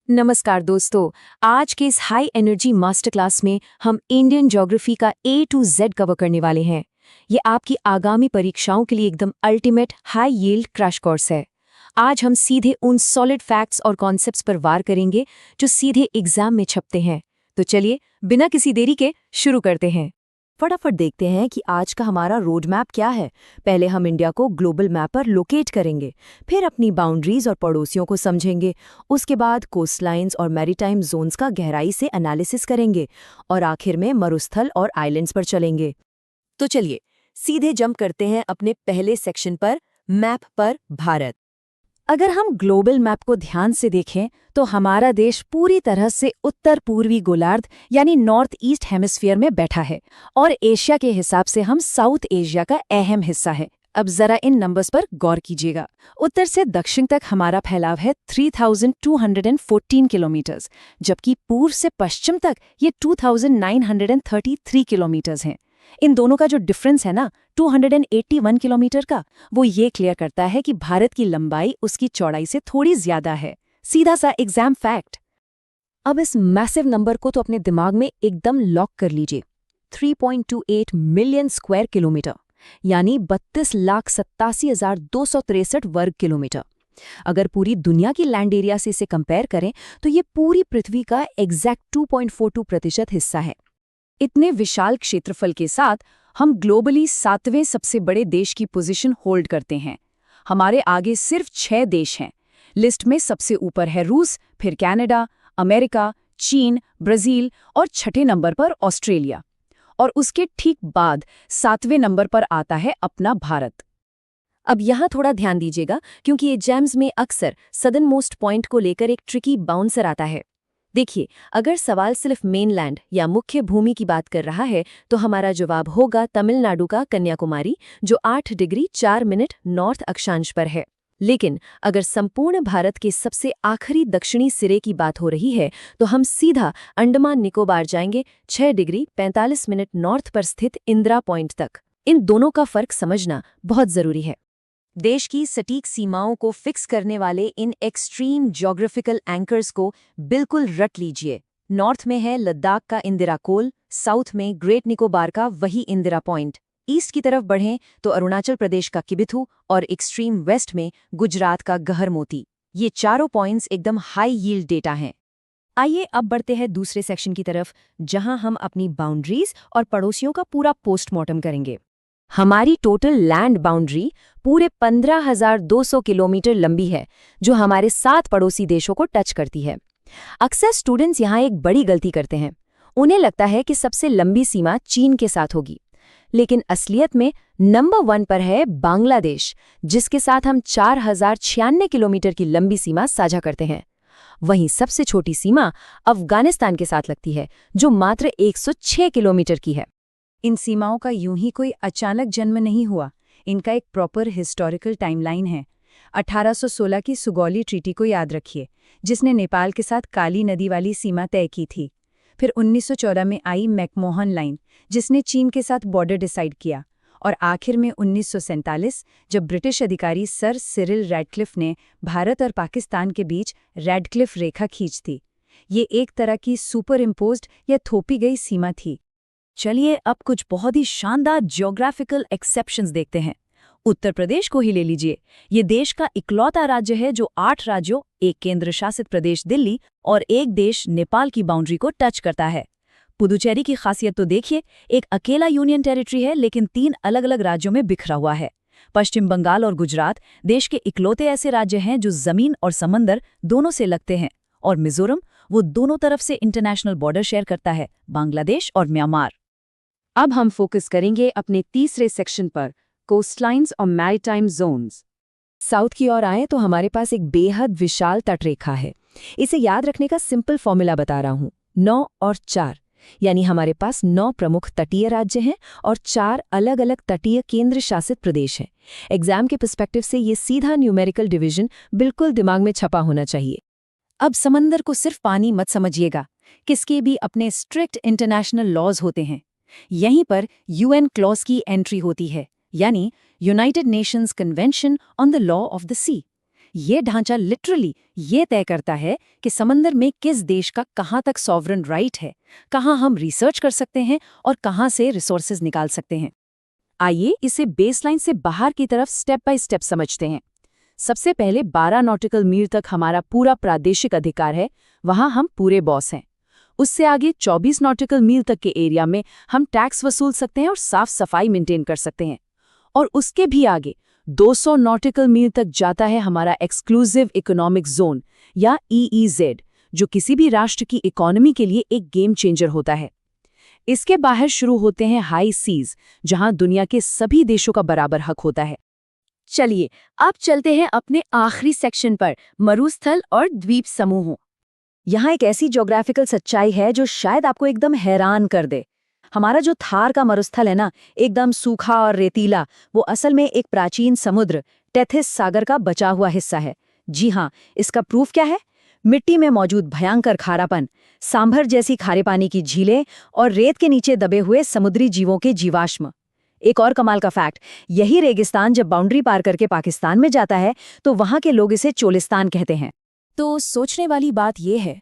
नमस्कार दोस्तों। आज के इस हाई एनर्जी मास्टर क्लास में हम इंडियन ज्योग्राफी का ए टू जेड कवर करने वाले हैं। ये आपकी आगामी परीक्षाओं के लिए एकदम ultimate high yield crash course है। आज हम सीधे उन सॉलिड फैक्ट्स और कॉन्सेप्ट्स पर वार करेंगे जो सीधे एग्जाम में छपते हैं। तो चलिए बिना किसी देरी के शुरू करते हैं। फटाफट देखते हैं कि आज का हमारा रोड मैप क्या है। पहले हम इंडिया को ग्लोबल मैप पर लोकेट करेंगे, फिर अपनी बाउंड्रीज और पड़ोसियों को समझेंगे, उसके बाद कोस्ट लाइन्स और मैरीटाइम जोन्स का गहराई से एनालिसिस करेंगे और आखिर में मरुस्थल और आइलैंड्स पर चलेंगे। तो चलिए सीधे जंप करते हैं अपने पहले सेक्शन पर, मैप पर भारत। अगर हम ग्लोबल मैप को ध्यान से देखें तो हमारा देश पूरी तरह से उत्तर पूर्वी गोलार्ध यानी नॉर्थ ईस्ट हेमिस्फीयर में बैठा है और एशिया के हिसाब से हम साउथ एशिया का अहम हिस्सा है। अब जरा इन नंबर्स पर गौर कीजिएगा। उत्तर से दक्षिण तक हमारा फैलाव है 3214 किलोमीटर्स, जबकि पूर्व से पश्चिम तक ये 2933 किलोमीटर्स हैं। इन दोनों का जो डिफरेंस है ना 281 किलोमीटर का, वो ये क्लियर करता है कि भारत की लंबाई उसकी चौड़ाई से थोड़ी ज्यादा है। सीधा सा एग्जाम फैक्ट। अब इस मैसिव नंबर को तो अपने दिमाग में एकदम लॉक कर लीजिए। 3.28 मिलियन स्क्वायर किलोमीटर यानी 32,87,263 वर्ग किलोमीटर। अगर पूरी दुनिया की लैंड एरिया से इसे कंपेयर करें तो ये पूरी पृथ्वी का एग्जैक्ट 2.42% हिस्सा है। इतने विशाल क्षेत्रफल के साथ हम ग्लोबली 7वें सबसे बड़े देश की पोजीशन होल्ड करते हैं। हमारे आगे सिर्फ 6 देश हैं। लिस्ट में सबसे ऊपर है रूस, फिर कनाडा, अमेरिका, चीन, ब्राजील और छठे नंबर पर ऑस्ट्रेलिया। और उसके ठीक बाद 7वें नंबर पर आता है अपना भारत। अब यहाँ थोड़ा ध्यान दीजिएगा क्योंकि एग्जाम्स में अक्सर सदर्न मोस्ट पॉइंट को लेकर एक ट्रिकी बाउंसर आता है। देखिए, अगर सवाल सिर्फ मेनलैंड या मुख्य भूमि की बात कर रहा है तो हमारा जवाब होगा तमिलनाडु का कन्याकुमारी, जो 8 डिग्री 4 मिनट नॉर्थ अक्षांश पर है। लेकिन अगर संपूर्ण भारत के सबसे आखिरी दक्षिणी सिरे की बात हो रही है तो हम सीधा अंडमान निकोबार जाएंगे, 6 डिग्री 45 मिनट नॉर्थ पर स्थित इंदिरा पॉइंट तक। इन दोनों का फर्क समझना बहुत जरूरी है। देश की सटीक सीमाओं को फिक्स करने वाले इन एक्सट्रीम ज्योग्राफिकल एंकर्स को बिल्कुल रट लीजिए। नॉर्थ में है लद्दाख का इंदिरा कोल, साउथ में ग्रेट निकोबार का वही इंदिरा पॉइंट, ईस्ट की तरफ बढ़ें तो अरुणाचल प्रदेश का किबिथु और एक्सट्रीम वेस्ट में गुजरात का गहरमोती। ये चारों पॉइंट्स एकदम हाई यील्ड डेटा हैं। आइए अब बढ़ते हैं दूसरे सेक्शन की तरफ, जहां हम अपनी बाउंड्रीज और पड़ोसियों का पूरा पोस्टमार्टम करेंगे। हमारी टोटल लैंड बाउंड्री पूरे 15,200 किलोमीटर लंबी है, जो हमारे 7 पड़ोसी देशों को टच करती है। अक्सर स्टूडेंट्स यहाँ एक बड़ी गलती करते हैं। उन्हें लगता है कि सबसे लंबी सीमा चीन के साथ होगी, लेकिन असलियत में नंबर 1 पर है बांग्लादेश, जिसके साथ हम 4,096 किलोमीटर की लंबी सीमा साझा करते हैं। वहीं सबसे छोटी सीमा अफगानिस्तान के साथ लगती है, जो मात्र 106 किलोमीटर की है। इन सीमाओं का यूं ही कोई अचानक जन्म नहीं हुआ। इनका एक प्रॉपर हिस्टोरिकल टाइमलाइन है। 1816 की सुगौली ट्रीटी को याद रखिए, जिसने नेपाल के साथ काली नदी वाली सीमा तय की थी। फिर 1914 में आई मैकमोहन लाइन, जिसने चीन के साथ बॉर्डर डिसाइड किया। और आखिर में 1947, जब ब्रिटिश अधिकारी सर सिरिल रैडक्लिफ ने भारत और पाकिस्तान के बीच रैडक्लिफ रेखा खींच दी। ये एक तरह की सुपर इम्पोज्ड या थोपी गई सीमा थी। चलिए अब कुछ बहुत ही शानदार ज्योग्राफिकल एक्सेप्शंस देखते हैं। उत्तर प्रदेश को ही ले लीजिए। ये देश का इकलौता राज्य है जो 8 राज्यों, एक केंद्र शासित प्रदेश दिल्ली और एक देश नेपाल की बाउंड्री को टच करता है। पुदुचेरी की खासियत तो देखिए, एक अकेला यूनियन टेरिटरी है लेकिन 3 अलग अलग राज्यों में बिखरा हुआ है। पश्चिम बंगाल और गुजरात देश के इकलौते ऐसे राज्य हैं जो जमीन और समंदर दोनों से लगते हैं। और मिजोरम, वो दोनों तरफ से इंटरनेशनल बॉर्डर शेयर करता है, बांग्लादेश और म्यांमार। अब हम फोकस करेंगे अपने तीसरे सेक्शन पर, कोस्टलाइंस और मैरीटाइम जोन्स। साउथ की ओर आए तो हमारे पास एक बेहद विशाल तटरेखा है। इसे याद रखने का सिंपल फॉर्मूला बता रहा हूँ, 9 और 4, यानी हमारे पास 9 प्रमुख तटीय राज्य हैं और 4 अलग अलग तटीय केंद्र शासित प्रदेश हैं। एग्जाम के पर्सपेक्टिव से ये सीधा न्यूमेरिकल डिवीजन बिल्कुल दिमाग में छपा होना चाहिए। अब समंदर को सिर्फ पानी मत समझिएगा, किसके भी अपने स्ट्रिक्ट इंटरनेशनल लॉज होते हैं। यहीं पर यूएन क्लॉज की एंट्री होती है, यानी United Nations Convention on the law of the sea. ये ढांचा लिटरली ये तय करता है कि समंदर में किस देश का कहाँ तक सॉवरन राइट है, कहाँ हम रिसर्च कर सकते हैं और कहाँ से रिसोर्सेज निकाल सकते हैं। आइए इसे बेसलाइन से बाहर की तरफ स्टेप बाय स्टेप समझते हैं। सबसे पहले 12 नॉटिकल मील तक हमारा पूरा प्रादेशिक अधिकार है, वहां हम पूरे बॉस हैं। उससे आगे 24 नॉटिकल मील तक के एरिया में हम टैक्स वसूल सकते हैं और साफ सफाई मेंटेन कर सकते हैं। और उसके भी आगे 200 नॉटिकल मील तक जाता है हमारा एक्सक्लूसिव इकोनॉमिक जोन या EEZ, जो किसी भी राष्ट्र की इकोनॉमी के लिए एक गेम चेंजर होता है। इसके बाहर शुरू होते हैं हाई सीज, जहां दुनिया के सभी देशों का बराबर हक होता है। चलिए अब चलते हैं अपने आखिरी सेक्शन पर, मरुस्थल और द्वीप समूहों। यहाँ एक ऐसी ज्योग्राफिकल सच्चाई है जो शायद आपको एकदम हैरान कर दे। हमारा जो थार का मरुस्थल है ना, एकदम सूखा और रेतीला, वो असल में एक प्राचीन समुद्र टेथिस सागर का बचा हुआ हिस्सा है। जी हाँ, इसका प्रूफ क्या है? मिट्टी में मौजूद भयंकर खारापन, सांभर जैसी खारे पानी की झीलें और रेत के नीचे दबे हुए समुद्री जीवों के जीवाश्म। एक और कमाल का फैक्ट, यही रेगिस्तान जब बाउंड्री पार करके पाकिस्तान में जाता है तो वहां के लोग इसे चोलिस्तान कहते हैं। तो सोचने वाली बात यह है